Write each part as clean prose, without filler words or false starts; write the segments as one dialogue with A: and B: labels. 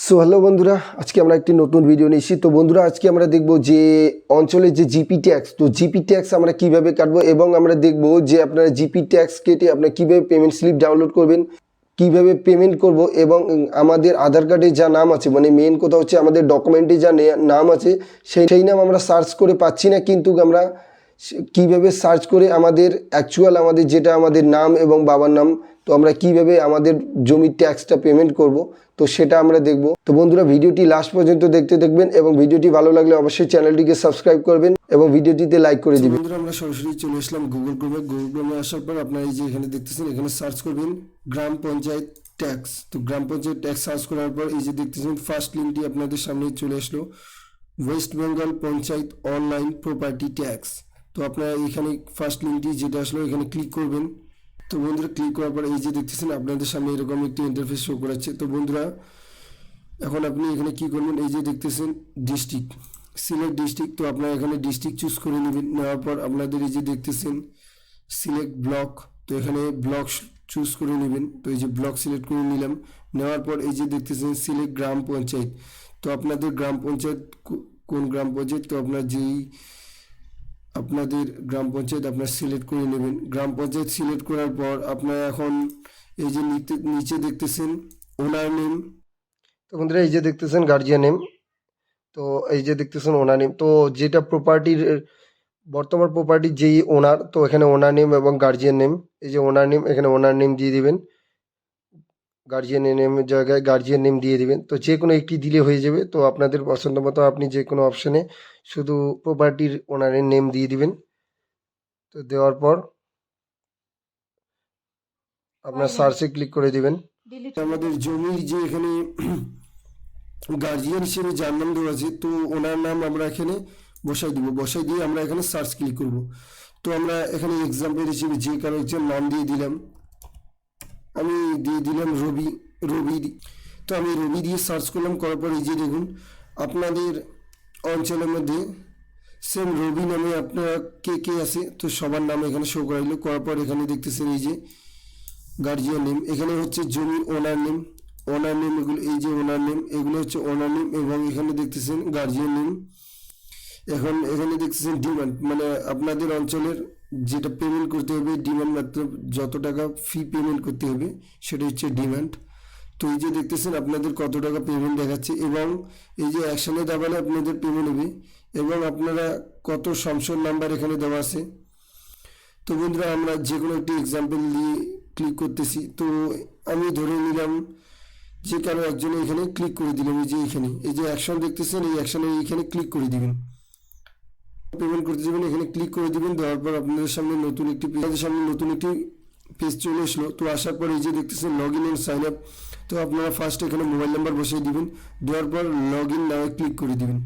A: So hello বন্ধুরা, আজকে আমরা একটি নতুন ভিডিও নিয়েছি। তো বন্ধুরা, আজকে আমরা দেখব যে অঞ্চলের যে জিপি ট্যাক্স, তো জিপি ট্যাক্স আমরা কিভাবে কাটবো এবং আমরা দেখব যে আপনারা জিপি ট্যাক্স কেটে আপনারা কিভাবে পেমেন্ট স্লিপ ডাউনলোড করবেন, কিভাবে পেমেন্ট করব এবং আমাদের আধার কার্ডে যা নাম আছে, মানে মেন কথা হচ্ছে আমাদের ডকুমেন্টে যা নাম আছে সেই নাম আমরা সার্চ করে পাচ্ছি না, কিন্তু আমরা কিভাবে সার্চ করে আমাদের অ্যাকচুয়াল আমাদের যেটা আমাদের নাম এবং বাবার নাম, তো আমরা কিভাবে আমাদের জমির ট্যাক্সটা পেমেন্ট করব, তো সেটা আমরা দেখব। তো বন্ধুরা, ভিডিওটি লাস্ট পর্যন্ত দেখতে দেখবেন এবং ভিডিওটি ভালো লাগলে অবশ্যই চ্যানেলটিকে সাবস্ক্রাইব করবেন এবং ভিডিওটিতে লাইক করে দিবেন। বন্ধুরা, আমরা সরাসরি চলে আসলাম গুগল ক্রোমে আসার পর আপনারা এই যে এখানে দেখতেছেন, এখানে সার্চ করবেন গ্রাম পঞ্চায়েত ট্যাক্স। তো গ্রাম পঞ্চায়েত ট্যাক্স সার্চ করার পর এই যে দেখতেছেন ফার্স্ট লিঙ্কটি আপনাদের সামনে চলে আসলো, West Bengal panchayat online property tax. তো আপনারা এখানে ফার্স্ট লিঙ্কটি যেটা আসলো এখানে ক্লিক করবেন। তো বন্ধুরা, ক্লিক করার পর এই যে দেখতেছেন আপনাদের সামনে এরকম একটি ইন্টারফেস শো করাচ্ছে। তো বন্ধুরা, এখন আপনি এখানে কি করবেন, এই যে দেখতেছেন ডিস্ট্রিক্ট, সিলেক্ট ডিস্ট্রিক্ট। তো আপনারা এখানে ডিস্ট্রিক্ট চুজ করে নেবেন। নেওয়ার পর আপনাদের এই যে দেখতেছেন সিলেক্ট ব্লক, তো এখানে ব্লক চুজ করে নেবেন। তো এই যে ব্লক সিলেক্ট করে নিলাম। নেওয়ার পর এই যে দেখতেছেন সিলেক্ট গ্রাম পঞ্চায়েত। তো আপনাদের গ্রাম পঞ্চায়েত কোন গ্রাম পঞ্চায়েত, তো আপনার যেই আপনাদের গ্রাম পঞ্চায়েত আপনার সিলেক্ট করে নেবেন। গ্রাম পঞ্চায়েত সিলেক্ট করার পর আপনারা এখন এই যে নিচে দেখতেছেন ওনার নেম। তো বন্ধুরা, এই যে দেখতেছেন গার্জিয়ান নেম, তো এই যে দেখতেছেন ওনার নেম। তো যেটা প্রপার্টির বর্তমান প্রপার্টির যেই ওনার, তো এখানে ওনার নেম এবং গার্জিয়ান নেম, এই যে ওনার নেম, এখানে ওনার নেম দিয়ে দিবেন। গার্জিয়ান নেমের জায়গায় গার্জিয়ান নেম দিয়ে দিবেন। তো যে কোনো একটি দিলে হয়ে যাবে। তো আপনাদের পছন্দ মতো আপনি যে কোনো অপশানে শুধু প্রপার্টির ওনারের নেম দিয়ে দিবেন। তো দেওয়ার পর আপনার সার্চে ক্লিক করে দিবেন। আমাদের জমির যে এখানে গার্জিয়ান হিসেবে যার নাম দেওয়া আছে, তো ওনার নাম আমরা এখানে বসাই দিব। বসাই দিয়ে আমরা এখানে সার্চ ক্লিক করব। তো আমরা এখানে এক্সাম্পল হিসেবে যে কারো একজন নাম দিয়ে দিলাম, আমি দিয়ে দিলাম রবি। তো আমি রবি দিয়ে সার্চ করলাম, করার পর এই যে দেখুন আপনাদের অঞ্চলের মধ্যে সেম রবি নামে আপনারা কে কে আছে, তো সবার নাম এখানে শো করাইলো। করার পর এখানে দেখতেছেন এই যে গার্জিয়ান নেম, এখানে হচ্ছে জমির ওনার নেম, এগুলো এই যে ওনার নেম, এগুলো হচ্ছে ওনার নেম এবং এখানে দেখতেছেন গার্জিয়ান নেম। এখন এখানে দেখতেছেন ডিমান্ড, মানে আপনাদের অঞ্চলের যেটা পেমেন্ট করতে হবে, ডিমান্ড মাত্র যত টাকা ফি পেমেন্ট করতে হবে সেটা হচ্ছে ডিমান্ড। তো এই যে দেখতেছেন আপনাদের কত টাকা পেমেন্ট দেখাচ্ছে এবং এই যে অ্যাকশনে দাবালে আপনাদের পেমেন্ট হবে এবং আপনারা কত সংসদ নাম্বার এখানে দেওয়া আছে। তো বন্ধুরা, আমরা যে কোনো একটি এক্সাম্পল দিয়ে ক্লিক করতেছি। তো আমি ধরে নিলাম যে কারো একজনে এখানে ক্লিক করে দিলাম, এই যে এখানে এই যে অ্যাকশন দেখতেছেন, এই অ্যাকশনে এইখানে ক্লিক করে দিবেন। পেমেন্ট করতে যাবেন, এখানে ক্লিক করে দিবেন। দেওয়ার পর আপনাদের সামনে নতুন একটি পেজ চলে আসলো। তো আসার পর এই যে দেখতেছেন log in and sign up. তো আপনারা ফার্স্ট এখানে মোবাইল নাম্বার বসিয়ে দিবেন। দেওয়ার পর লগ ইন নামে ক্লিক করে দিবেন।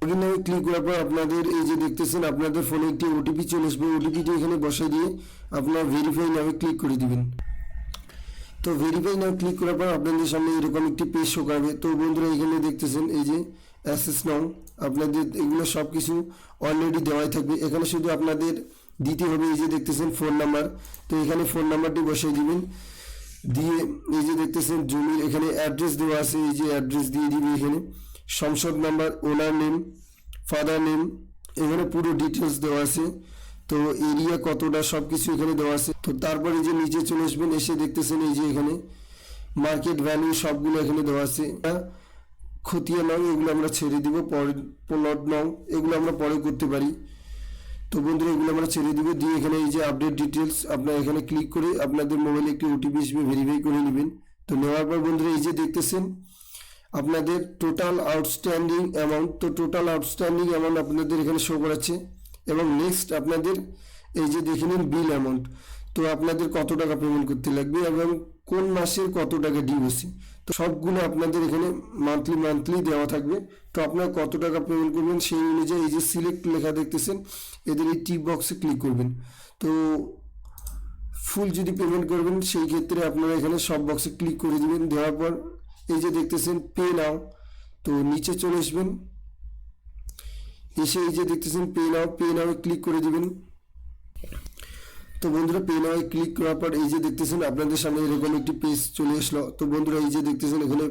A: লগ ইন নামে ক্লিক করার পর আপনাদের এই যে দেখতেছেন আপনাদের ফোনে একটি ওটিপি চলে আসবে। ওটিপিটি এখানে বসাই দিয়ে আপনারা ভেরিফাই নামে ক্লিক করে দিবেন। তো ভেরিফাই নাও ক্লিক করার পর আপনাদের সামনে এরকম একটি পেজ শো করবে। তো বন্ধুরা, এখানে দেখতেছেন এই যে অ্যাসেস নাও, আপনাদের এগুলো সব কিছু অলরেডি দেওয়াই থাকবে। এখানে শুধু আপনাদের দিতে হবে এই যে দেখতেছেন ফোন নাম্বার। তো এখানে ফোন নাম্বারটি বসিয়ে দিবেন। দিয়ে এই যে দেখতেছেন জমির এখানে অ্যাড্রেস দেওয়া আছে, এই যে অ্যাড্রেস দিয়ে দিবে। এখানে সংসদ নাম্বার, ওনার নেম, ফাদার নেম, এখানে পুরো ডিটেলস দেওয়া আছে। তো এরিয়া কতটা সব কিছু এখানে দেওয়া আছে। তো তারপর এই যে নিচে চলে আসবেন, এসে দেখতেছেন এই যে এখানে মার্কেট ভ্যালু সবগুলো এখানে দেওয়া আছে। খতিয়া নং এগুলো আমরা ছেড়ে দিব, পরে প্লট নং এগুলো আমরা পরে করতে পারি। তো বন্ধুরা, এগুলো আমরা ছেড়ে দিব। দিয়ে এখানে এই যে আপডেট ডিটেলস আপনারা এখানে ক্লিক করে আপনাদের মোবাইলে একটি ওটিপি হিসেবে ভেরিফাই করে নেবেন। তো নেওয়ার পর বন্ধুরা, এই যে দেখতেছেন আপনাদের টোটাল আউটস্ট্যান্ডিং অ্যামাউন্ট, তো টোটাল আউটস্ট্যান্ডিং অ্যামাউন্ট আপনাদের এখানে শো করাচ্ছে এবং নেক্সট আপনাদের এই যে দেখে নিন বিল অ্যামাউন্ট, তো আপনাদের কত টাকা পেমেন্ট করতে লাগবে এবং কোন মাসের কত টাকা ডিউ আছে, তো সবগুলো আপনাদের এখানে মান্থলি দেওয়া থাকবে। তো আপনারা কত টাকা পেমেন্ট করবেন সেই অনুযায়ী এই যে সিলেক্ট লেখা দেখতেছেন, এদের এই টিক বক্সে ক্লিক করবেন। তো ফুল যদি পেমেন্ট করবেন সেই ক্ষেত্রে আপনারা এখানে সব বক্সে ক্লিক করে দিবেন। দেওয়ার পর এই যে দেখতেছেন পে নাও, তো নিচে চলে আসবেন। এসে এই যে দেখতেছেন পে নাও ক্লিক করে দিবেন। তো বন্ধুরা, পে নাও ক্লিক করার পর এই যে দেখতেছেন আপনাদের সামনে এরকম একটি পেজ চলে আসলো। তো বন্ধুরা, এই যে দেখতেছেন এখানে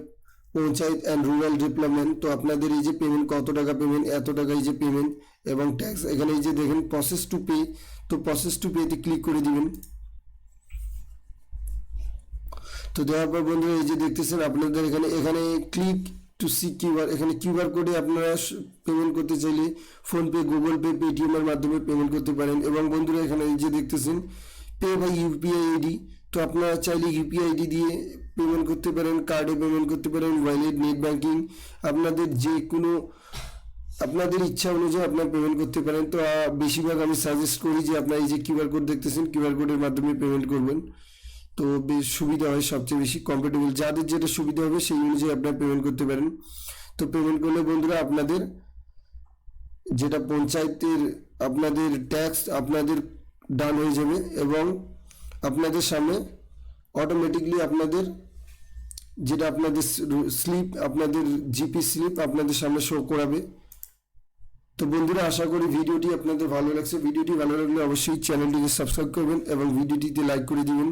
A: পঞ্চায়েত অ্যান্ড রুরাল ডেভেলপমেন্ট। তো আপনাদের এই যে পেমেন্ট, কত টাকা পেমেন্ট, এত টাকা এই যে পেমেন্ট এবং ট্যাক্স, এখানে এই যে দেখেন প্রসেস টু পে, তো প্রসেস টু পেতে ক্লিক করে দিবেন। তো দেওয়ার পর বন্ধুরা এই যে দেখতেছেন আপনাদের এখানে এখানে ক্লিক টু সি কিউআর, এখানে কিউআর কোডে আপনারা পেমেন্ট করতে চাইলে ফোনপে, গুগল পে, পেটিএম এর মাধ্যমে পেমেন্ট করতে পারেন। এবং বন্ধুরা এখানে এই যে দেখতেছেন পে বাই ইউপিআই আইডি, তো আপনারা চাইলে ইউপিআই আইডি দিয়ে পেমেন্ট করতে পারেন, কার্ডে পেমেন্ট করতে পারেন, ওয়ালেট, নেট ব্যাঙ্কিং, আপনাদের যে কোনো আপনাদের ইচ্ছা অনুযায়ী আপনারা পেমেন্ট করতে পারেন। তো বেশিরভাগ আমি সাজেস্ট করি যে আপনারা এই যে কিউআর কোড দেখতেছেন, কিউআর কোডের মাধ্যমে পেমেন্ট করবেন, তো বেশ সুবিধা হয়, সবচেয়ে বেশি কমফোর্টেবল, যাদের যেটা সুবিধা হবে সেই অনুযায়ী আপনারা পেমেন্ট করতে পারেন। তো পেমেন্ট করলে বন্ধুরা আপনাদের যেটা পঞ্চায়েতের আপনাদের ট্যাক্স আপনাদের ডান হয়ে যাবে এবং আপনাদের সামনে অটোমেটিকলি আপনাদের যেটা আপনাদের স্লিপ, আপনাদের জিপি স্লিপ আপনাদের সামনে শো করাবে। তো বন্ধুরা আশা করি ভিডিওটি আপনাদের ভালো লাগছে। ভিডিওটি ভালো লাগলে অবশ্যই চ্যানেলটিকে সাবস্ক্রাইব করবেন এবং ভিডিওটিতে লাইক করে দিবেন।